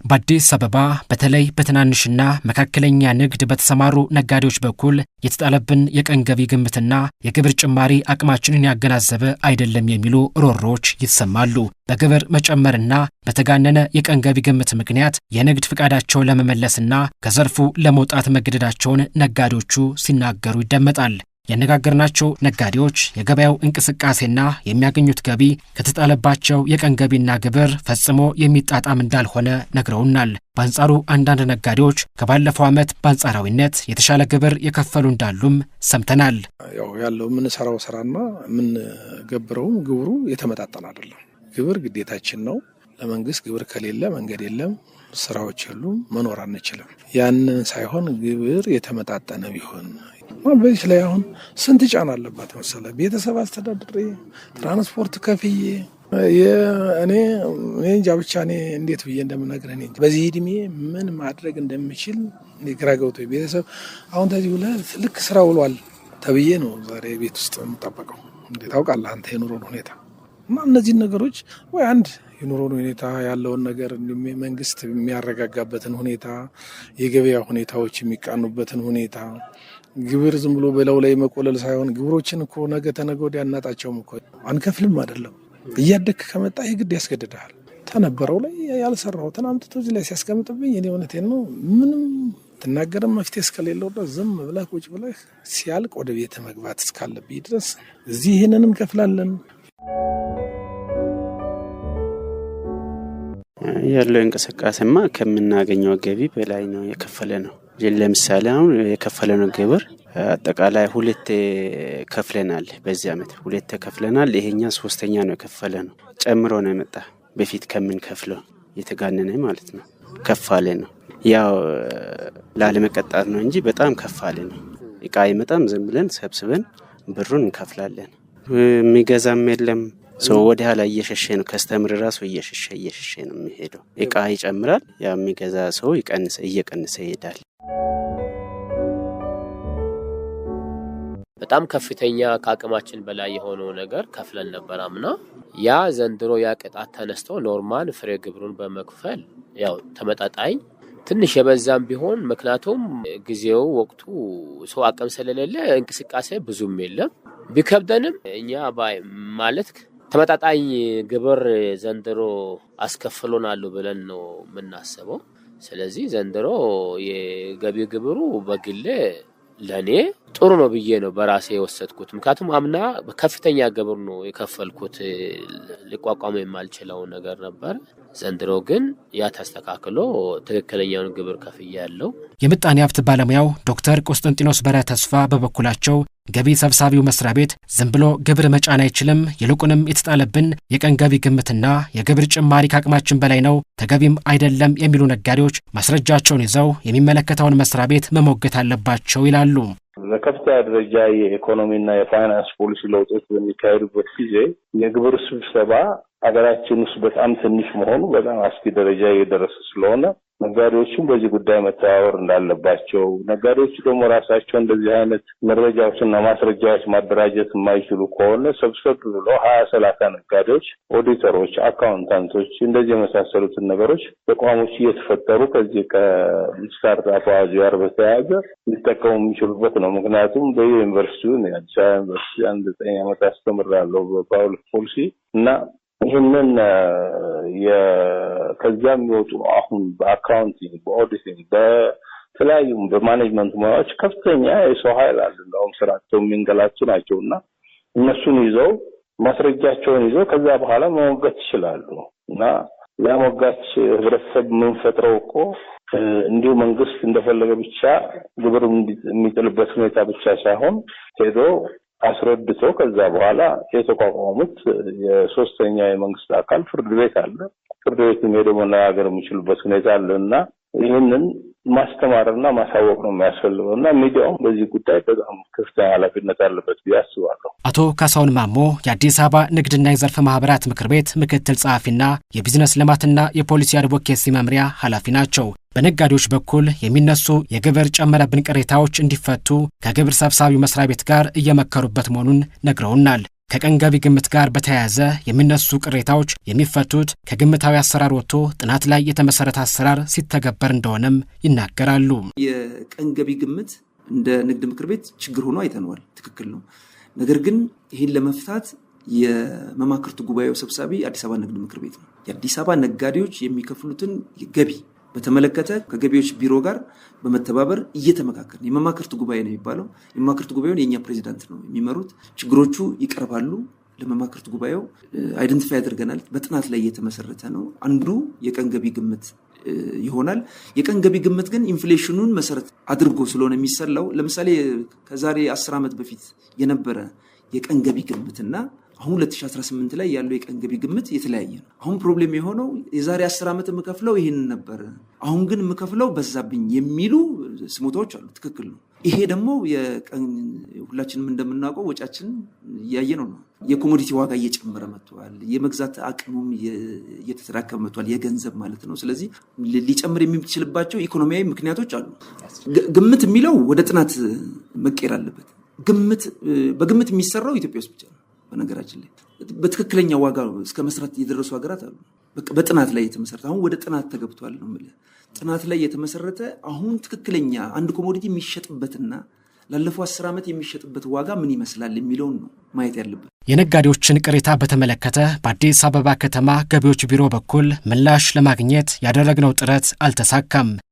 በአዲስ አበባ በተለይ በትናንሽና መካከለኛ ንግድ በተሰማሩ ነጋዴዎች በኩል የተጣለብን የቀን ገቢ ግምትና የግብር ጭማሪ አቅማችንን ያገናዘበ አይደለም የሚሉ ሮሮዎች ይሰማሉ። በግብር መጨመርና በተጋነነ የቀን ገቢ ግምት ምክንያት የንግድ ፍቃዳቸውን ለመመለስና ከዘርፉ ለመውጣት መገደዳቸውን ነጋዴዎቹ ሲናገሩ ይደመጣል። ያነጋገርናቸው ነጋዴዎች የገበያው እንቅስቃሴና የሚያገኙት ገቢ ከተጣለባቸው የቀን ገቢና ግብር ፈጽሞ የሚጣጣም እንዳልሆነ ነግረውናል። በአንጻሩ አንዳንድ ነጋዴዎች ከባለፈው ዓመት በአንጻራዊነት የተሻለ ግብር የከፈሉ እንዳሉም ሰምተናል። ያለው የምንሰራው ስራና የምንገብረውም ግብሩ የተመጣጠነ አይደለም። ግብር ግዴታችን ነው። ለመንግስት ግብር ከሌለ መንገድ የለም፣ ስራዎች የሉም፣ መኖር አንችልም። ያንን ሳይሆን ግብር የተመጣጠነ ቢሆን በዚህ ላይ አሁን ስንት ጫና አለባት መሰለ። ቤተሰብ አስተዳድሬ ትራንስፖርት ከፍዬ እኔ እንጃ ብቻ እኔ እንዴት ብዬ እንደምነግርህ እኔ በዚህ እድሜ ምን ማድረግ እንደምችል ግራ ገብቶኝ ቤተሰብ አሁን ተዚህ ብለ ልክ ስራ ውሏል ተብዬ ነው ዛሬ ቤት ውስጥ የምጠበቀው። እንዴት ታውቃለህ አንተ የኑሮን ሁኔታ እና እነዚህ ነገሮች ወይ አንድ የኑሮን ሁኔታ ያለውን ነገር መንግስት የሚያረጋጋበትን ሁኔታ፣ የገበያ ሁኔታዎች የሚቃኑበትን ሁኔታ፣ ግብር ዝም ብሎ በለው ላይ መቆለል ሳይሆን ግብሮችን እኮ ነገ ተነገ ወዲያ እናጣቸውም እኮ አንከፍልም አይደለም። እያደክ ከመጣ የግድ ያስገድዳል። ተነበረው ላይ ያልሰራሁትን አምጥቶ እዚህ ላይ ሲያስቀምጥብኝ እኔ እውነቴን ነው ምንም ትናገርም መፍትሄ እስከሌለው ድረስ ዝም ብለህ ቁጭ ብለህ ሲያልቅ ወደ ቤት መግባት እስካለብኝ ድረስ እዚህ ይህንን እንከፍላለን። ያለው እንቅስቃሴማ ከምናገኘው ገቢ በላይ ነው የከፈለ ነው። ለምሳሌ አሁን የከፈለነው ግብር አጠቃላይ 2 ከፍለናል። በዚህ ዓመት 2 ከፍለናል። ይሄኛ 3ኛ ነው የከፈለ ነው። ጨምሮ ነው የመጣ በፊት ከምን ከፍለው የተጋነነ ማለት ነው። ከፋለ ነው ያው ላለመቀጣት ነው እንጂ በጣም ከፋለ ነው። እቃ ይመጣም ዝም ብለን ሰብስበን ብሩን እንከፍላለን። የሚገዛም የለም። ሰው ወደ ኋላ እየሸሸ ነው። ከስተምር ራሱ እየሸሸ ነው የሚሄደው። እቃ ይጨምራል፣ ያ የሚገዛ ሰው እየቀነሰ ይሄዳል። በጣም ከፍተኛ ከአቅማችን በላይ የሆነው ነገር ከፍለን ነበር አምና። ያ ዘንድሮ ያ ቅጣት ተነስቶ ኖርማል ፍሬ ግብሩን በመክፈል ያው ተመጣጣኝ ትንሽ የበዛም ቢሆን ምክንያቱም ጊዜው ወቅቱ ሰው አቅም ስለሌለ እንቅስቃሴ ብዙም የለም። ቢከብደንም እኛ ማለት ተመጣጣኝ ግብር ዘንድሮ አስከፍሎናል ብለን ነው የምናስበው። ስለዚህ ዘንድሮ የገቢ ግብሩ በግሌ ለኔ ጥሩ ነው ብዬ ነው በራሴ የወሰድኩት። ምክንያቱም አምና ከፍተኛ ግብር ነው የከፈልኩት፣ ሊቋቋም የማልችለው ነገር ነበር። ዘንድሮ ግን ያ ተስተካክሎ ትክክለኛውን ግብር ከፍያለሁ። የምጣኔ ሀብት ባለሙያው ዶክተር ቆስጠንጢኖስ በረ ተስፋ በበኩላቸው ገቢ ሰብሳቢው መስሪያ ቤት ዝም ብሎ ግብር መጫን አይችልም፣ ይልቁንም የተጣለብን የቀን ገቢ ግምትና የግብር ጭማሪ ከአቅማችን በላይ ነው፣ ተገቢም አይደለም የሚሉ ነጋዴዎች ማስረጃቸውን ይዘው የሚመለከተውን መስሪያ ቤት መሞገት አለባቸው ይላሉ። በከፍተኛ ደረጃ የኢኮኖሚና የፋይናንስ ፖሊሲ ለውጦች በሚካሄዱበት ጊዜ የግብር ስብሰባ ሀገራችን ውስጥ በጣም ትንሽ መሆኑ በጣም አስጊ ደረጃ እየደረሰ ስለሆነ ነጋዴዎቹም በዚህ ጉዳይ መተባበር እንዳለባቸው፣ ነጋዴዎቹ ደግሞ ራሳቸው እንደዚህ አይነት መረጃዎችና ማስረጃዎች ማደራጀት የማይችሉ ከሆነ ሰብሰብ ብሎ 20-30 ነጋዴዎች፣ ኦዲተሮች፣ አካውንታንቶች እንደዚህ የመሳሰሉትን ነገሮች ተቋሞች እየተፈጠሩ ከዚህ ከስታርታፕ አዋጅ ጋር በተያያዘ ሊጠቀሙ የሚችሉበት ነው። ምክንያቱም በዩኒቨርሲቲው የአዲስ አበባ ዩኒቨርሲቲ 9 ዓመት አስተምራለሁ በፓብሊክ ፖሊሲ እና ይህንን ከዚያም የሚወጡ አሁን በአካውንቲንግ፣ በኦዲቲንግ፣ በተለያዩ በማኔጅመንት ሙያዎች ከፍተኛ የሰው ኃይል አለ። እንደውም ስራቸው የሚንገላቱ ናቸውና እነሱን ይዘው ማስረጃቸውን ይዘው ከዛ በኋላ መሞገት ይችላሉ። እና ያሞጋች ህብረተሰብ የምንፈጥረው እኮ እንዲሁ መንግስት እንደፈለገ ብቻ ግብር የሚጥልበት ሁኔታ ብቻ ሳይሆን ሄዶ አስረድቶ ከዛ በኋላ የተቋቋሙት የሶስተኛ የመንግስት አካል ፍርድ ቤት አለ። ፍርድ ቤትም ሄዶ መነጋገር የሚችሉበት ሁኔታ አለና ይህንን ማስተማርና ማሳወቅ ነው የሚያስፈልገውና ሚዲያውም በዚህ ጉዳይ በጣም ከፍተኛ ኃላፊነት አለበት ብዬ አስባለሁ። አቶ ካሳሁን ማሞ የአዲስ አበባ ንግድና የዘርፍ ማህበራት ምክር ቤት ምክትል ጸሐፊና የቢዝነስ ልማትና የፖሊሲ አድቮኬሲ መምሪያ ኃላፊ ናቸው። በነጋዴዎች በኩል የሚነሱ የግብር ጨመረብን ቅሬታዎች እንዲፈቱ ከግብር ሰብሳቢው መስሪያ ቤት ጋር እየመከሩበት መሆኑን ነግረውናል። ከቀን ገቢ ግምት ጋር በተያያዘ የሚነሱ ቅሬታዎች የሚፈቱት ከግምታዊ አሰራር ወጥቶ ጥናት ላይ የተመሰረተ አሰራር ሲተገበር እንደሆነም ይናገራሉ። የቀን ገቢ ግምት እንደ ንግድ ምክር ቤት ችግር ሆኖ አይተነዋል። ትክክል ነው። ነገር ግን ይህን ለመፍታት የመማክርቱ ጉባኤው ሰብሳቢ አዲስ አበባ ንግድ ምክር ቤት ነው። የአዲስ አበባ ነጋዴዎች የሚከፍሉትን ገቢ በተመለከተ ከገቢዎች ቢሮ ጋር በመተባበር እየተመካከርን የመማክርቱ ጉባኤ ነው የሚባለው። የመማክርቱ ጉባኤውን የኛ ፕሬዚዳንት ነው የሚመሩት። ችግሮቹ ይቀርባሉ። ለመማክርቱ ጉባኤው አይደንቲፋይ አድርገናል። በጥናት ላይ እየተመሰረተ ነው። አንዱ የቀን ገቢ ግምት ይሆናል። የቀን ገቢ ግምት ግን ኢንፍሌሽኑን መሰረት አድርጎ ስለሆነ የሚሰላው ለምሳሌ ከዛሬ 10 ዓመት በፊት የነበረ የቀን ገቢ ግምትና አሁን 2018 ላይ ያለው የቀን ገቢ ግምት የተለያየ ነው። አሁን ፕሮብሌም የሆነው የዛሬ 10 ዓመት የምከፍለው ይሄን ነበር፣ አሁን ግን የምከፍለው በዛብኝ የሚሉ ስሞታዎች አሉ። ትክክል ነው። ይሄ ደግሞ ሁላችንም እንደምናውቀው ወጫችን እያየነው ነው። የኮሞዲቲ ዋጋ እየጨመረ መጥቷል። የመግዛት አቅሙም እየተተራከመ መጥቷል፣ የገንዘብ ማለት ነው። ስለዚህ ሊጨምር የሚችልባቸው ኢኮኖሚያዊ ምክንያቶች አሉ። ግምት የሚለው ወደ ጥናት መቀየር አለበት። በግምት የሚሰራው ኢትዮጵያ ውስጥ ብቻ ነው። በነገራችን ላይ በትክክለኛ ዋጋ እስከ መስራት የደረሱ ሀገራት አሉ። በጥናት ላይ የተመሰረተ አሁን ወደ ጥናት ተገብቷል ነው የምልህ። ጥናት ላይ የተመሰረተ አሁን ትክክለኛ አንድ ኮሞዲቲ የሚሸጥበትና ላለፈው 10 ዓመት የሚሸጥበት ዋጋ ምን ይመስላል የሚለውን ነው ማየት ያለበት። የነጋዴዎችን ቅሬታ በተመለከተ በአዲስ አበባ ከተማ ገቢዎች ቢሮ በኩል ምላሽ ለማግኘት ያደረግነው ጥረት አልተሳካም።